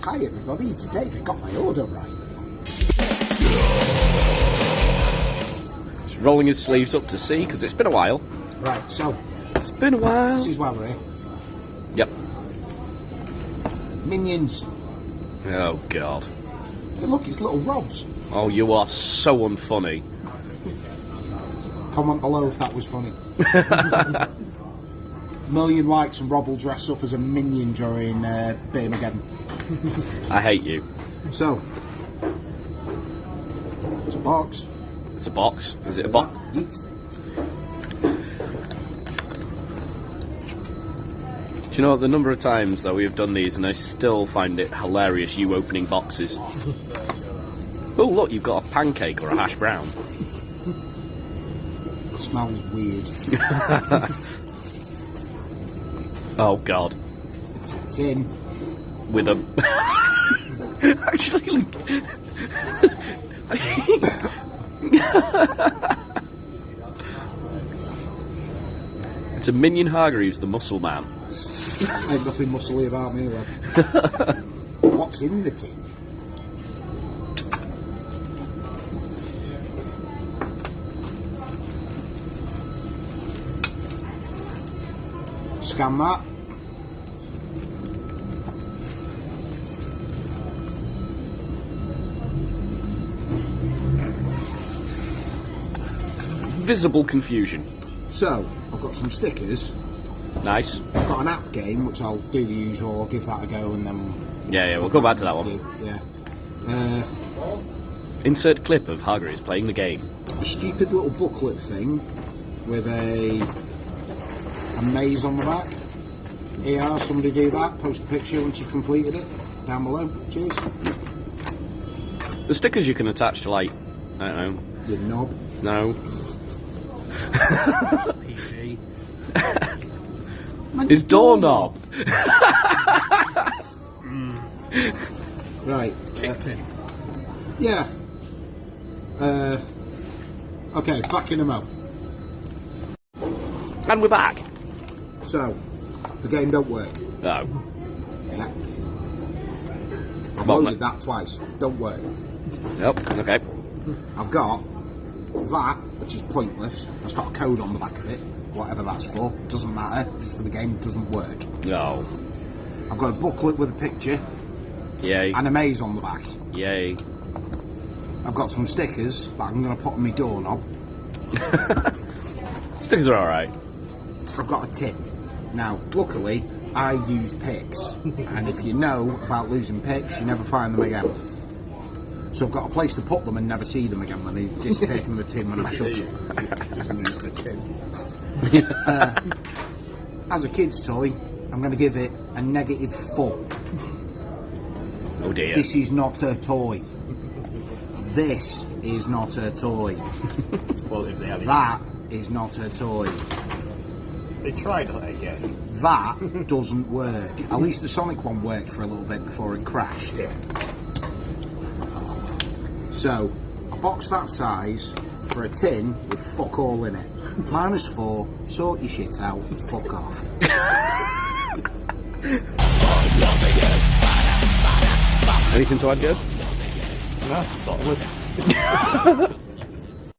Hi everybody, today we got my order right. He's rolling his sleeves up to see, because it's been a while. Right, so... It's been a while. This is why we're here. Yep. Minions. Oh, God. Hey, look, it's little rods. Oh, you are so unfunny. Comment below if that was funny. Million likes and Rob will dress up as a minion during Birmingham. I hate you. So, it's a box. It's a box. Is it a box? Yeet. Do you know the number of times that we have done these and I still find it hilarious you opening boxes? Oh, look, you've got a pancake or a hash brown. It smells weird. Oh, God. It's a tin. With a... Actually... It's a Minion Hargreaves, the muscle man. Ain't nothing muscly about me, lad. What's in the tin? Scan that. Visible confusion. So, I've got some stickers. Nice. I've got an app game, which I'll do the usual, I'll give that a go and then... Yeah, we'll go back to that one. Yeah. Insert clip of Hargreaves playing the game. A stupid little booklet thing with a maze on the back. Here, somebody do that, post a picture once you've completed it, down below. Cheers. The stickers you can attach to, like, I don't know. Your knob. No. PC. His doorknob. Right. Yeah. Okay, back in a mo. And we're back. So, the game don't work. No. Yeah. I've Well, loaded that twice. Don't work. Nope. Okay. I've got that, which is pointless. That's got a code on the back of it. Whatever that's for. Doesn't matter. It's for the game. Doesn't work. No. I've got a booklet with a picture. Yay. And a maze on the back. Yay. I've got some stickers that I'm going to put on my doorknob. Stickers are alright. I've got a tip. Now, luckily, I use picks. And if you know about losing picks, you never find them again. So I've got a place to put them and never see them again when they disappear from the tin when I shut it. As a kid's toy, I'm going to give it a -4. Oh dear. This is not a toy. This is not a toy. Well, if they have That is not a toy. They tried that again. That doesn't work. At least the Sonic one worked for a little bit before it crashed. Yeah. So, a box that size for a tin with fuck all in it. -4, sort your shit out, fuck off. Anything to add, Gerd? No, solid.